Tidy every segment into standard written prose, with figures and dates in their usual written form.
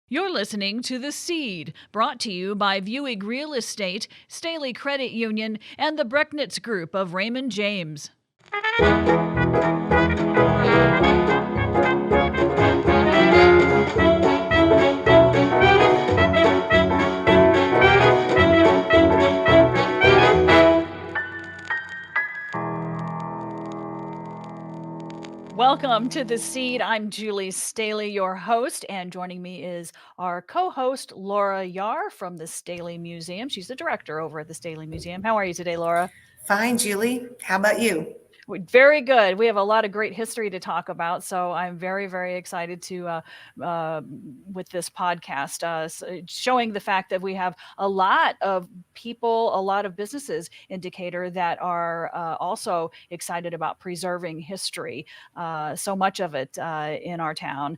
You're listening to The Seed, brought to you by Vieweg Real Estate, Staley Credit Union, and the Brecknitz Group of Raymond James. Welcome to The Seed. I'm Julie Staley, your host, and joining me is our co-host, Laura Jahr from the Staley Museum. She's the director over at the Staley Museum. How are you today, Laura? Fine, Julie. How about you? Very good. We have a lot of great history to talk about, so I'm very, very excited to with this podcast, showing the fact that we have a lot of people, a lot of businesses in Decatur that are also excited about preserving history. So much of it in our town.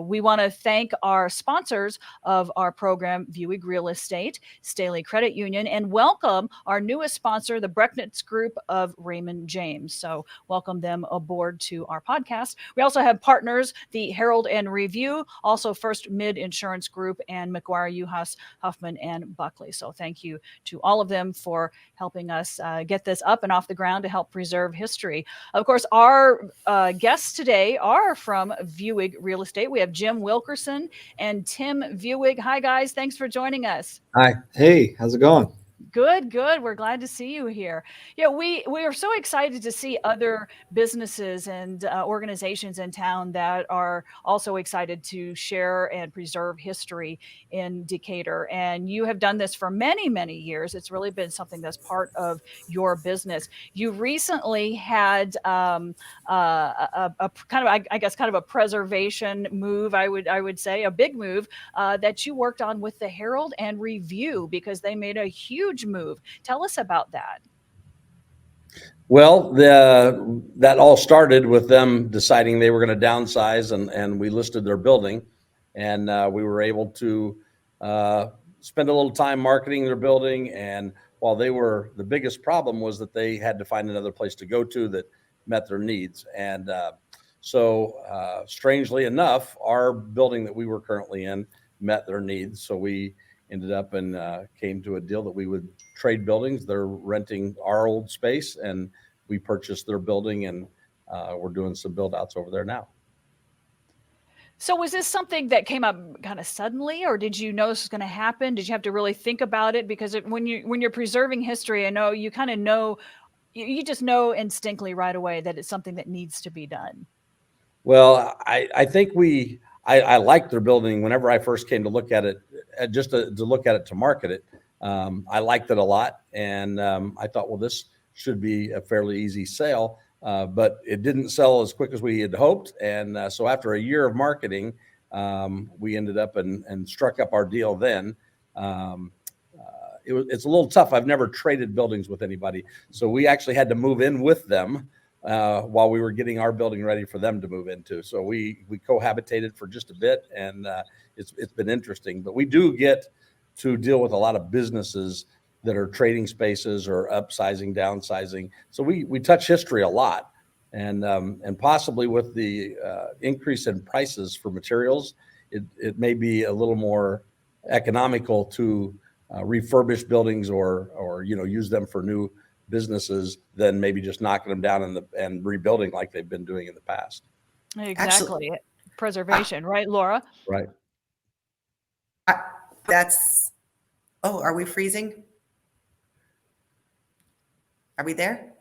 We want to thank our sponsors of our program, Vieweg Real Estate, Staley Credit Union, and welcome our newest sponsor, the Brecknitz Group of Raymond James. So welcome them aboard to our podcast. We also have partners, the Herald and Review, also First Mid Insurance Group, and McGuire, Uhas, Huffman, and Buckley. So thank you to all of them for helping us get this up and off the ground to help preserve history. Of course, our guests today are from Vieweg Real Estate. We have Jim Wilkerson and Tim Vieweg. Hi, guys. Thanks for joining us. Hi. Hey, how's it going? Good. We're glad to see you here. Yeah, we are so excited to see other businesses and organizations in town that are also excited to share and preserve history in Decatur. And you have done this for many, many years. It's really been something that's part of your business. You recently had a kind of, I guess, kind of a preservation move. I would say a big move that you worked on with the Herald and Review, because they made a huge move. Tell us about that. Well, that all started with them deciding they were going to downsize, and we listed their building, and we were able to spend a little time marketing their building. And while the biggest problem was that they had to find another place to go to that met their needs. And so strangely enough, our building that we were currently in met their needs. So we ended up and came to a deal that we would trade buildings. They're renting our old space, and we purchased their building, and we're doing some build outs over there now. So was this something that came up kind of suddenly, or did you know this was going to happen? Did you have to really think about it? Because when you're preserving history, I know you kind of know, you just know instinctively right away that it's something that needs to be done. Well, I think I liked their building whenever I first came to look at it, just to look at it, to market it. I liked it a lot, and I thought, well, this should be a fairly easy sale, but it didn't sell as quick as we had hoped. And so after a year of marketing, we ended up and struck up our deal then. It's a little tough. I've never traded buildings with anybody, so we actually had to move in with them while we were getting our building ready for them to move into. So we cohabitated for just a bit, and it's been interesting. But we do get to deal with a lot of businesses that are trading spaces or upsizing, downsizing. So we touch history a lot, and possibly with the increase in prices for materials, it may be a little more economical to refurbish buildings or use them for new businesses than maybe just knocking them down and rebuilding like they've been doing in the past. Exactly. Actually, Preservation, right, Laura? Right. Are we freezing? Are we there?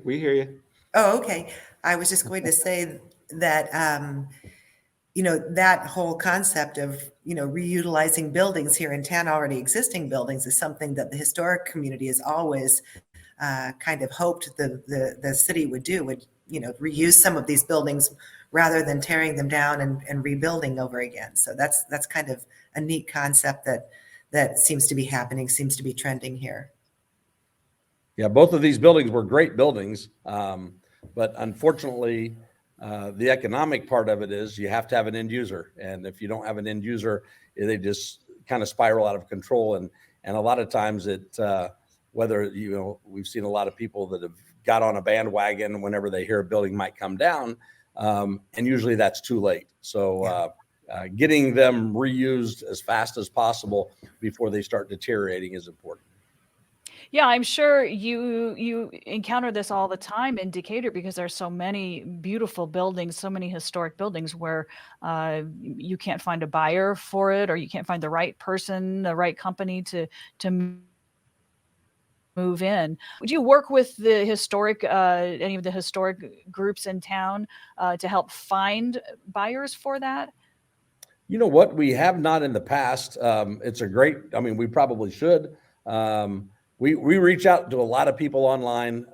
We hear you. Oh, okay. I was just going to say that, that whole concept of, reutilizing buildings here in town, already existing buildings, is something that the historic community has always kind of hoped the city would do, reuse some of these buildings rather than tearing them down and rebuilding over again. So that's kind of a neat concept that seems to be happening, seems to be trending here. Yeah, both of these buildings were great buildings, but unfortunately, the economic part of it is you have to have an end user, and if you don't have an end user, they just kind of spiral out of control. And a lot of times, we've seen a lot of people that have got on a bandwagon whenever they hear a building might come down, and usually that's too late. So getting them reused as fast as possible before they start deteriorating is important. Yeah, I'm sure you encounter this all the time in Decatur because there's so many beautiful buildings, so many historic buildings where you can't find a buyer for it, or you can't find the right person, the right company to move in. Would you work with the historic any of the historic groups in town to help find buyers for that? You know what? We have not in the past. It's a great, I mean, we probably should. We reach out to a lot of people online.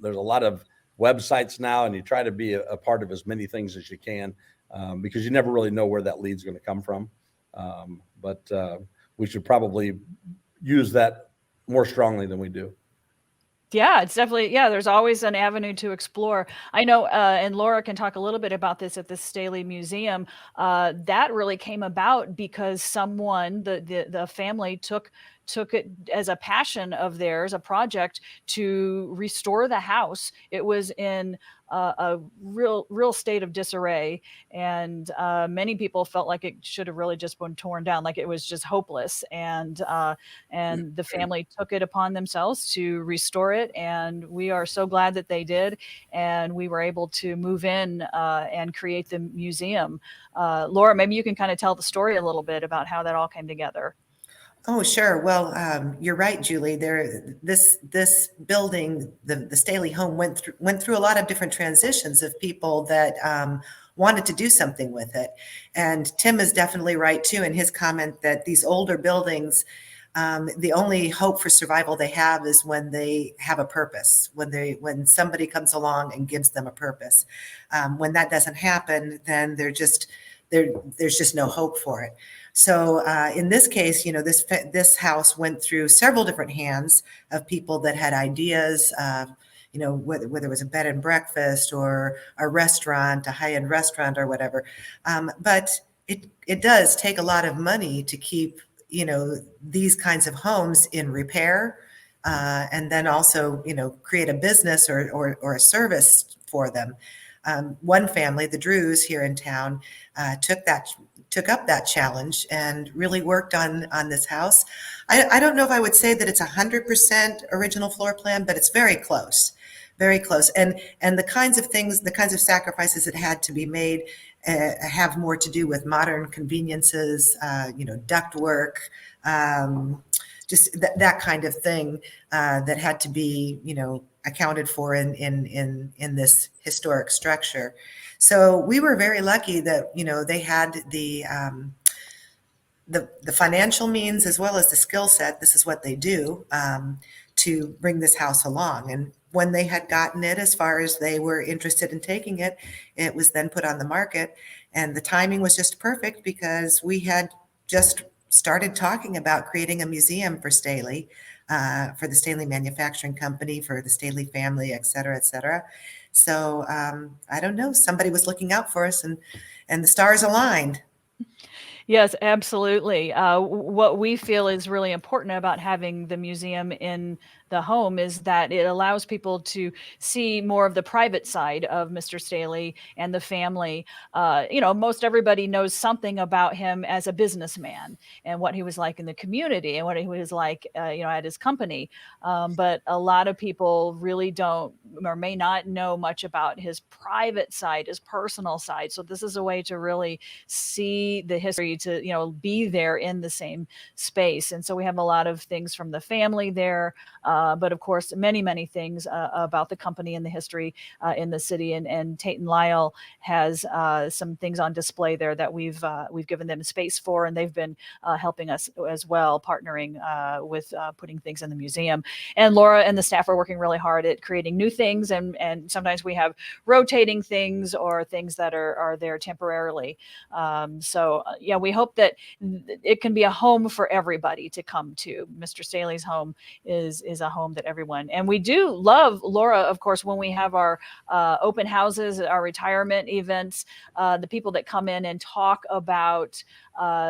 There's a lot of websites now, and you try to be a part of as many things as you can, because you never really know where that lead's going to come from. But we should probably use that more strongly than we do. Yeah, it's definitely, yeah, there's always an avenue to explore. I know, and Laura can talk a little bit about this at the Staley Museum. That really came about because someone, the family took it as a passion of theirs, a project to restore the house. It was in a real state of disarray, and many people felt like it should have really just been torn down, like it was just hopeless. And the family took it upon themselves to restore it, and we are so glad that they did. And we were able to move in and create the museum. Laura, maybe you can kind of tell the story a little bit about how that all came together. Oh, sure. Well, you're right, Julie. This building, the Staley home, went through a lot of different transitions of people that wanted to do something with it. And Tim is definitely right too in his comment that these older buildings, the only hope for survival they have is when they have a purpose, when somebody comes along and gives them a purpose. When that doesn't happen, then there's just no hope for it. So in this case, this house went through several different hands of people that had ideas, whether it was a bed and breakfast or a restaurant, a high-end restaurant or whatever. But it does take a lot of money to keep, these kinds of homes in repair, and then also, create a business or a service for them. One family, the Drews here in town, took up that challenge and really worked on this house. I don't know if I would say that it's 100% original floor plan, but it's very close, very close. And the kinds of things, the kinds of sacrifices that had to be made have more to do with modern conveniences, ductwork, just that kind of thing that had to be, accounted for in this historic structure. So we were very lucky that, they had the financial means as well as the skill set. This is what they do, to bring this house along. And when they had gotten it as far as they were interested in taking it, it was then put on the market. And the timing was just perfect because we had just started talking about creating a museum for Staley, for the Staley Manufacturing Company, for the Staley family, et cetera, et cetera. So I don't know, somebody was looking out for us, and the stars aligned. Yes, absolutely. What we feel is really important about having the museum in the home is that it allows people to see more of the private side of Mr. Staley and the family. Most everybody knows something about him as a businessman and what he was like in the community and what he was like, at his company. But a lot of people really don't or may not know much about his private side, his personal side. So this is a way to really see the history, to be there in the same space. And so we have a lot of things from the family there, but of course many things about the company and the history in the city. And Tate and Lyle has some things on display there that we've given them space for, and they've been helping us as well, partnering with putting things in the museum. And Laura and the staff are working really hard at creating new things, and sometimes we have rotating things or things that are there temporarily. Yeah, we hope that it can be a home for everybody to come to. Mr. Staley's home is a home that everyone, and we do love, Laura, of course, when we have our open houses, our retirement events, the people that come in and talk about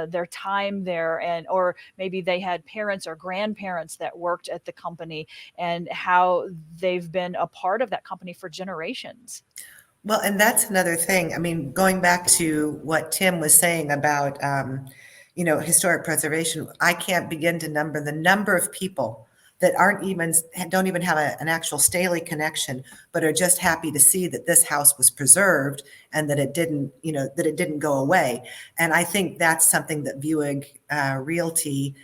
their time there, or maybe they had parents or grandparents that worked at the company and how they've been a part of that company for generations. Well, and that's another thing. I mean, going back to what Tim was saying about, historic preservation, I can't begin to number the number of people that don't even have an actual Staley connection, but are just happy to see that this house was preserved and that it didn't go away. And I think that's something that Vieweg Realty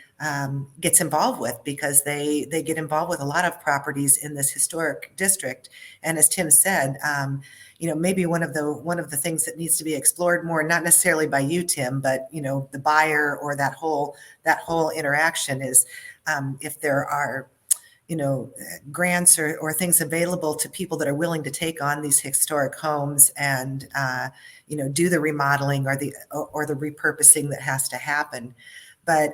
gets involved with, because they get involved with a lot of properties in this historic district. And as Tim said, maybe one of the things that needs to be explored more, not necessarily by you, Tim, but the buyer or that whole interaction is, if there are grants or things available to people that are willing to take on these historic homes and do the remodeling or the repurposing that has to happen. But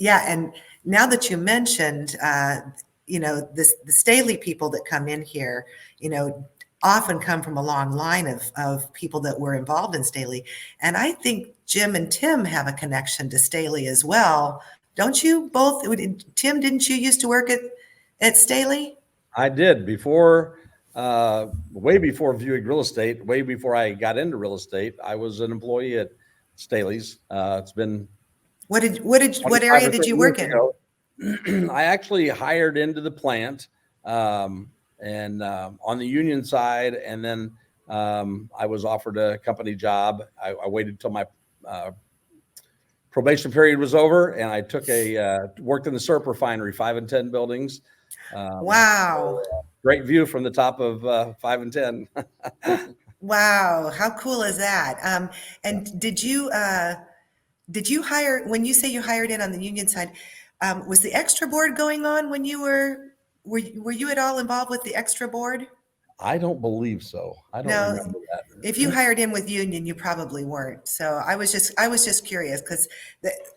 yeah, and now that you mentioned the Staley people that come in here, often come from a long line of people that were involved in Staley. And I think Jim and Tim have a connection to Staley as well. Don't you both? Tim, didn't you used to work at Staley? I did before, way before Vieweg Real Estate, way before I got into real estate. I was an employee at Staley's. It's been what area did you work in? I actually hired into the plant. And on the union side, and then I was offered a company job. I waited till my probation period was over, and I took worked in the syrup refinery, 5 and 10 buildings. Wow! Great view from the top of 5 and 10. Wow! How cool is that? And did you hire, when you say you hired in on the union side? Was the extra board going on when you were? Were you at all involved with the extra board? I don't believe so. I don't remember that. If you hired in with union, you probably weren't. So I was just curious, because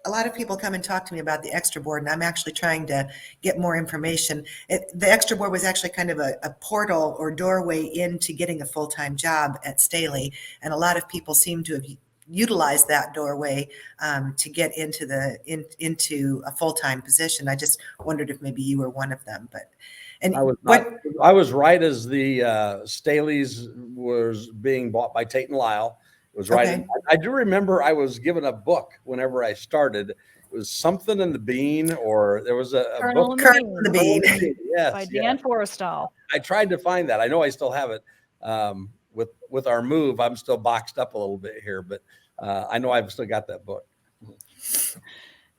a lot of people come and talk to me about the extra board, and I'm actually trying to get more information. The extra board was actually kind of a portal or doorway into getting a full-time job at Staley, and a lot of people seem to have utilized that doorway to get into a full-time position. I just wondered if maybe you were one of them. But I was right as the Staley's was being bought by Tate and Lyle. It was right. Okay. I do remember I was given a book whenever I started. It was something in the bean, or there was a book. Colonel in the Bean. Yes, by Dan Forrestal. I tried to find that. I know I still have it. With our move, I'm still boxed up a little bit here, but I know I've still got that book.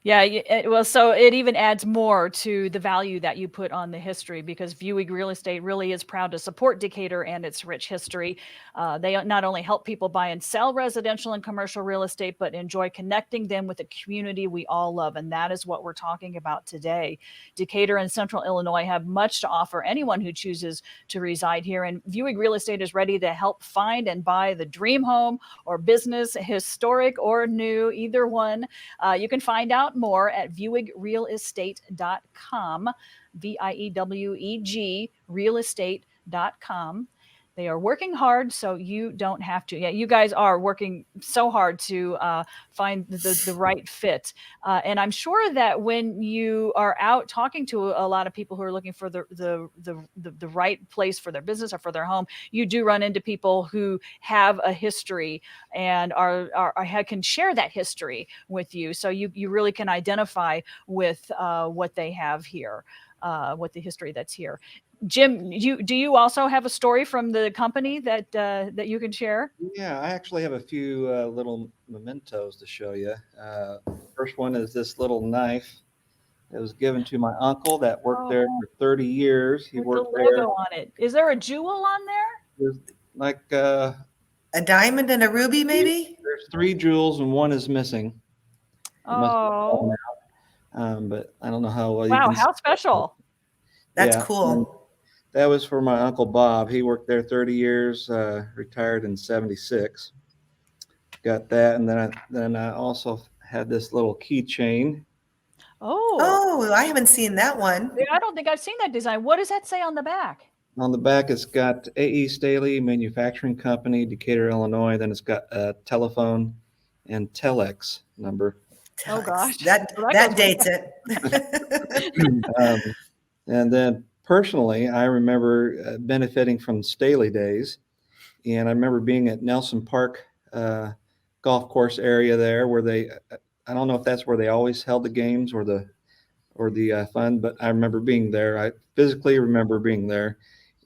Yeah, well, so it even adds more to the value that you put on the history, because Vieweg Real Estate really is proud to support Decatur and its rich history. They not only help people buy and sell residential and commercial real estate, but enjoy connecting them with a community we all love. And that is what we're talking about today. Decatur and Central Illinois have much to offer anyone who chooses to reside here. And Vieweg Real Estate is ready to help find and buy the dream home or business, historic or new, either one. You can find out more at viewegrealestate.com, Vieweg realestate.com. They are working hard, so you don't have to. Yeah, you guys are working so hard to find the right fit. And I'm sure that when you are out talking to a lot of people who are looking for the right place for their business or for their home, you do run into people who have a history and can share that history with you. So you really can identify with what they have here, what the history that's here. Jim, do you also have a story from the company that you can share? Yeah, I actually have a few little mementos to show you. First one is this little knife. It was given to my uncle that worked there for 30 years. He worked the logo there. On it. Is there a jewel on there? There's like a diamond and a ruby, maybe? There's 3 jewels and one is missing. Oh. But I don't know how well. Wow, how special. That's cool. That was for my Uncle Bob. He worked there 30 years, retired in 76. Got that. And then I also had this little keychain. Oh, I haven't seen that one. I don't think I've seen that design. What does that say on the back? On the back, it's got A.E. Staley Manufacturing Company, Decatur, Illinois. Then it's got a telephone and telex number. Oh, gosh. That dates it. And then personally, I remember benefiting from Staley days. And I remember being at Nelson Park golf course area there where I don't know if that's where they always held the games or the fun, but I remember being there. I physically remember being there,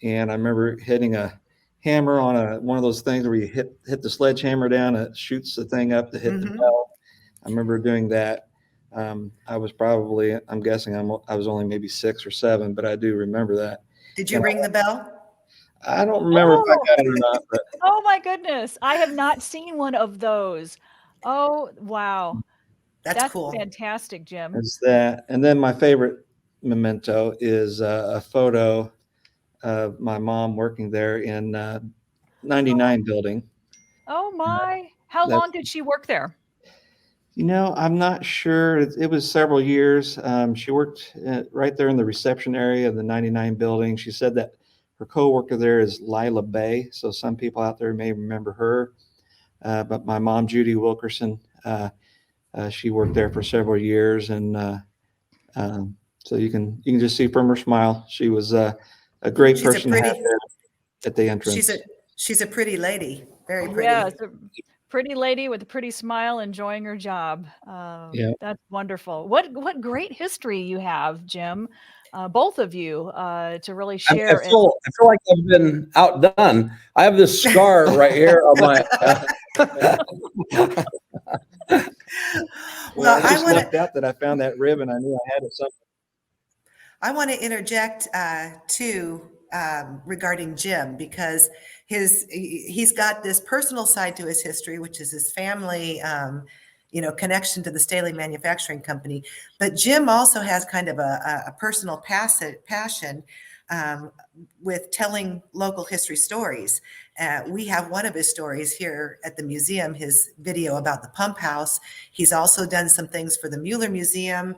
and I remember hitting a hammer on one of those things where you hit the sledgehammer down, it shoots the thing up to hit the bell. I remember doing that. I was probably, I'm guessing I was only maybe 6 or 7, but I do remember that. Did you And ring the bell? I don't remember if I Oh, got it or not, but oh my goodness. I have not seen one of those. Oh, wow. That's That's cool. fantastic, Jim. it's that. And then my favorite memento is a photo of my mom working there in 99 building. Oh my. How That's long did she work there? I'm not sure. It was several years. She worked right there in the reception area of the 99 building. She said that her coworker there is Lila Bay. So some people out there may remember her. But my mom, Judy Wilkerson, she worked there for several years. And so you can just see from her smile, she was a great She's a person to have pretty, there at the entrance. she's a pretty lady. Very pretty. Yeah, it's a pretty lady with a pretty smile enjoying her job. Yeah. That's wonderful. What great history you have, Jim. Both of you to really I share. I feel like I've been outdone. I have this scar right here on my. Well, I just lucked out that I found that rib and I knew I had it somewhere. I want to interject too regarding Jim, because he's got this personal side to his history, which is his family, connection to the Staley Manufacturing Company. But Jim also has kind of a personal passion with telling local history stories. We have one of his stories here at the museum, his video about the pump house. He's also done some things for the Mueller Museum.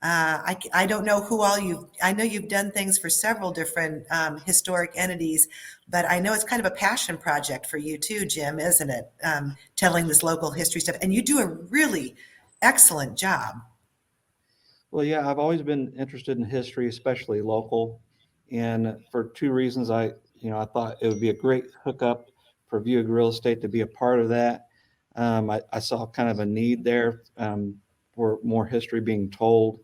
I don't know who all I know you've done things for several different historic entities, but I know it's kind of a passion project for you too, Jim, isn't it? Telling this local history stuff. And you do a really excellent job. Well, yeah, I've always been interested in history, especially local. And for 2 reasons, I thought it would be a great hookup for Vieweg Real Estate to be a part of that. I saw kind of a need there for more history being told.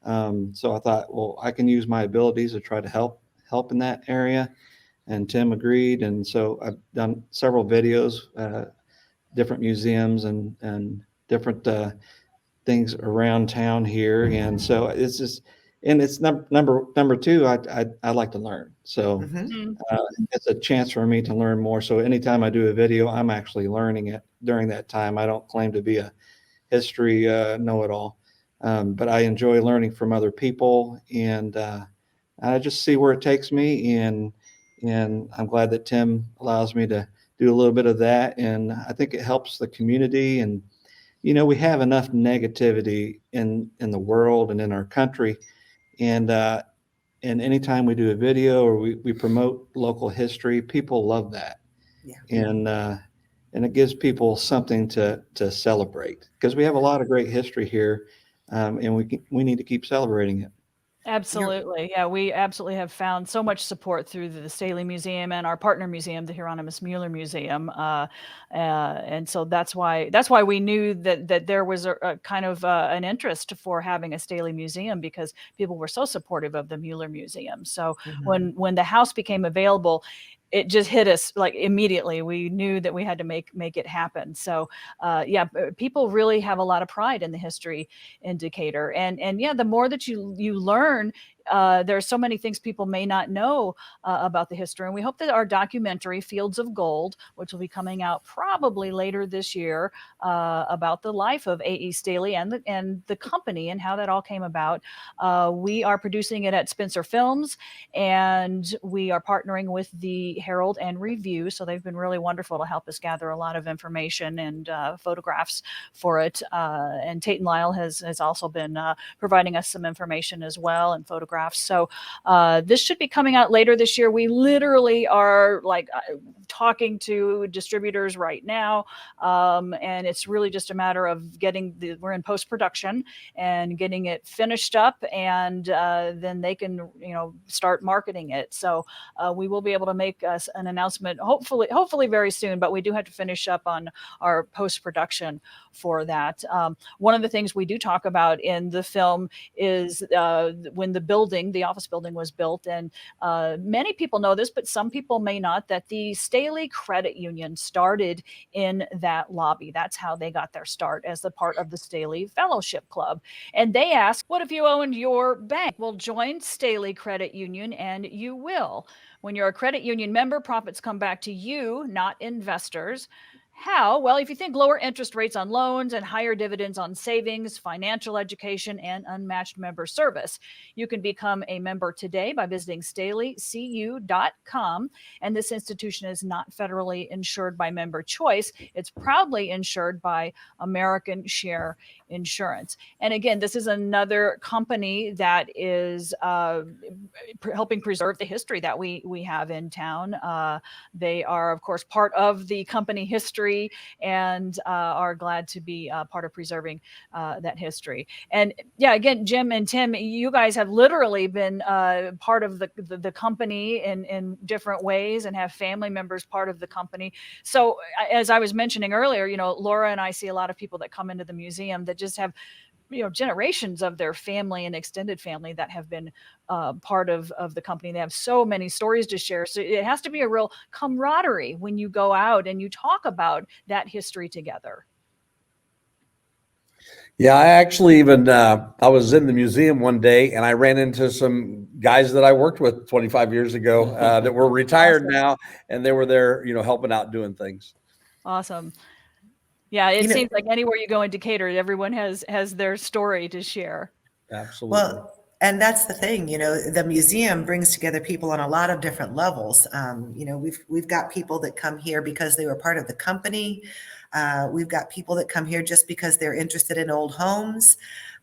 So I thought, well, I can use my abilities to try to help in that area. And Tim agreed. And so I've done several videos, different museums and different things around town here. And so it's just, and it's number 2, I like to learn. So Mhm. it's a chance for me to learn more. So anytime I do a video, I'm actually learning it during that time. I don't claim to be a history know-it-all. But I enjoy learning from other people, and I just see where it takes me. And I'm glad that Tim allows me to do a little bit of that. And I think it helps the community. And we have enough negativity in the world and in our country. And anytime we do a video or we promote local history, people love that. Yeah. And it gives people something to celebrate, because we have a lot of great history here. And we need to keep celebrating it. Absolutely. Yeah, we absolutely have found so much support through the Staley Museum and our partner museum, the Hieronymus Mueller Museum. And so that's why we knew that there was a kind of an interest for having a Staley Museum, because people were so supportive of the Mueller Museum. So Mhm. when the house became available, it just hit us like immediately. We knew that we had to make it happen. So people really have a lot of pride in the history in Decatur. And yeah, the more that you learn, there are so many things people may not know about the history. And we hope that our documentary, Fields of Gold, which will be coming out probably later this year, about the life of A.E. Staley and the company and how that all came about. We are producing it at Spencer Films, and we are partnering with the Herald and Review. So they've been really wonderful to help us gather a lot of information and photographs for it. And Tate and Lyle has also been providing us some information as well, and photographs photographs. So this should be coming out later this year. We literally are like talking to distributors right now. And it's really just a matter of we're in post-production and getting it finished up, and then they can, start marketing it. So we will be able to make an announcement hopefully very soon, but we do have to finish up on our post-production for that. One of the things we do talk about in the film is when the office building was built, and many people know this, but some people may not, that the Staley Credit Union started in that lobby. That's how they got their start, as a part of the Staley Fellowship Club. And they asked, what if you owned your bank? Well, join Staley Credit Union and you will. When you're a credit union member, profits come back to you, not investors. How? Well, if you think lower interest rates on loans and higher dividends on savings, financial education, and unmatched member service, you can become a member today by visiting StaleyCU.com. And this institution is not federally insured by Member Choice. It's proudly insured by American Share Insurance. And again, this is another company that is helping preserve the history that we have in town. They are, of course, part of the company history, and are glad to be part of preserving that history. And yeah, again, Jim and Tim, you guys have literally been part of the company in different ways, and have family members part of the company. So as I was mentioning earlier, Laura and I see a lot of people that come into the museum that just have generations of their family and extended family that have been part of the company. They have so many stories to share. So it has to be a real camaraderie when you go out and you talk about that history together. Yeah, I actually even, I was in the museum one day and I ran into some guys that I worked with 25 years ago that were retired now, and they were there, helping out doing things. Awesome. Yeah, it seems like anywhere you go in Decatur, everyone has their story to share. Absolutely. Well, and that's the thing, the museum brings together people on a lot of different levels. We've got people that come here because they were part of the company. We've got people that come here just because they're interested in old homes.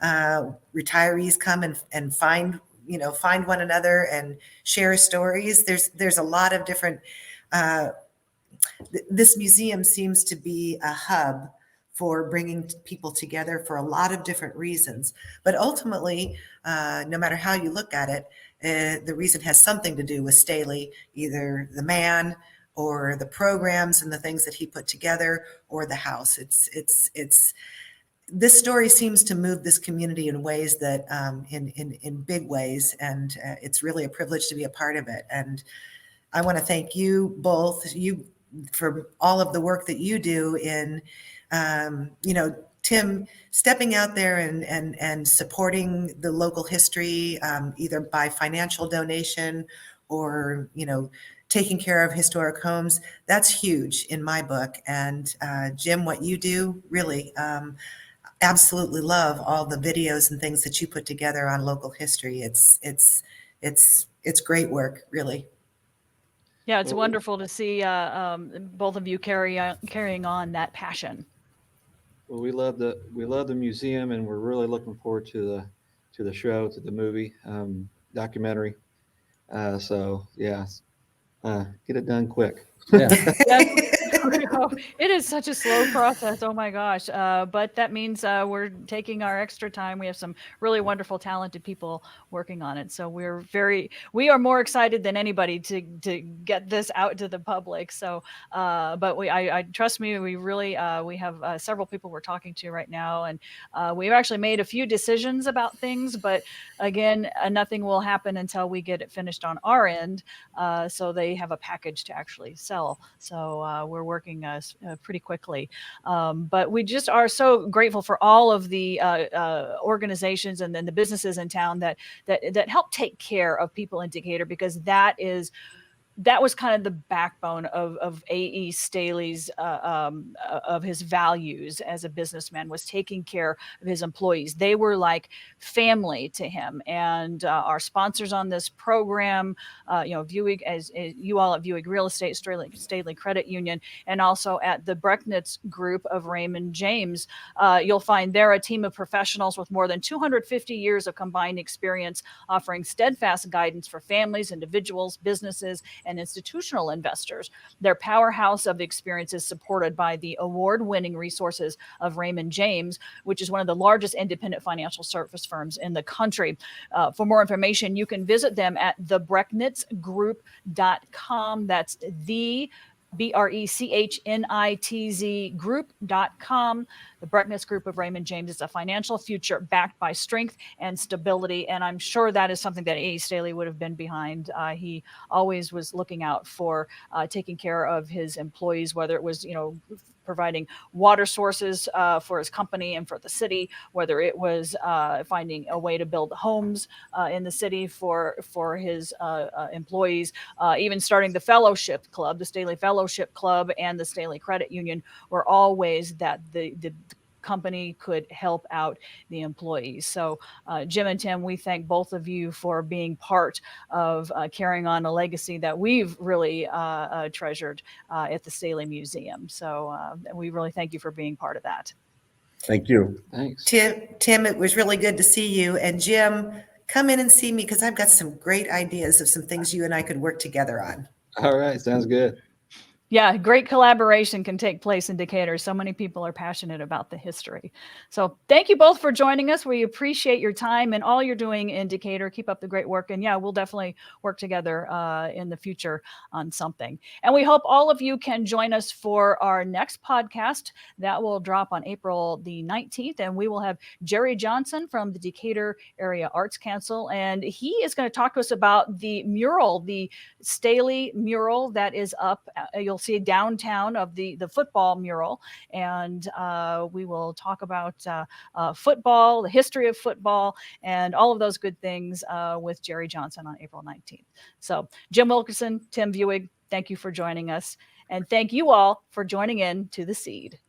Retirees come and find one another and share stories. There's a lot of different. This museum seems to be a hub for bringing people together for a lot of different reasons. But ultimately, no matter how you look at it, the reason has something to do with Staley, either the man or the programs and the things that he put together, or the house. It's this story seems to move this community in ways that in big ways, and it's really a privilege to be a part of it. And I want to thank you both, for all of the work that you do in, Tim, stepping out there and supporting the local history, either by financial donation or, taking care of historic homes. That's huge in my book. And Jim, what you do, really, absolutely love all the videos and things that you put together on local history. It's great work, really. Yeah, it's wonderful to see both of you carrying on that passion. Well, we love the museum, and we're really looking forward to the show, to the movie, documentary. So yeah, get it done quick. Yeah. It is such a slow process. Oh my gosh. But that means we're taking our extra time. We have some really wonderful, talented people working on it. So we are more excited than anybody to get this out to the public. So, but I trust me, we really, we have several people we're talking to right now, and we've actually made a few decisions about things, but again, nothing will happen until we get it finished on our end. So they have a package to actually sell. So we're working pretty quickly. But we just are so grateful for all of the organizations and then the businesses in town that help take care of people in Decatur, because that is that was kind of the backbone of A.E. Staley's of his values as a businessman, was taking care of his employees. They were like family to him. And our sponsors on this program, Vieweg, as you all at Vieweg Real Estate, Staley Credit Union, and also at the Brecknitz Group of Raymond James, you'll find they're a team of professionals with more than 250 years of combined experience, offering steadfast guidance for families, individuals, businesses, and institutional investors. Their powerhouse of experience is supported by the award-winning resources of Raymond James, which is one of the largest independent financial service firms in the country. For more information, you can visit them at thebrecknitzgroup.com. That's the BRECHNITZ group.com. The Brecknitz Group of Raymond James is a financial future backed by strength and stability. And I'm sure that is something that A.E. Staley would have been behind. He always was looking out for taking care of his employees, whether it was, providing water sources for his company and for the city, whether it was finding a way to build homes in the city for his employees, even starting the fellowship club, the Staley Fellowship Club and the Staley Credit Union were all ways that the company could help out the employees. So Jim and Tim, we thank both of you for being part of carrying on a legacy that we've really treasured at the Staley Museum. So we really thank you for being part of that. Thank you. Thanks. Tim, it was really good to see you. And Jim, come in and see me because I've got some great ideas of some things you and I could work together on. All right. Sounds good. Yeah, great collaboration can take place in Decatur. So many people are passionate about the history. So thank you both for joining us. We appreciate your time and all you're doing in Decatur. Keep up the great work. And yeah, we'll definitely work together in the future on something. And we hope all of you can join us for our next podcast that will drop on April the 19th. And we will have Jerry Johnson from the Decatur Area Arts Council. And he is going to talk to us about the mural, the Staley mural that is up. You'll see downtown of the football mural, and we will talk about football, the history of football, and all of those good things with Jerry Johnson on April 19th. So Jim Wilkerson, Tim Vieweg, thank you for joining us, and thank you all for joining in to The Seed.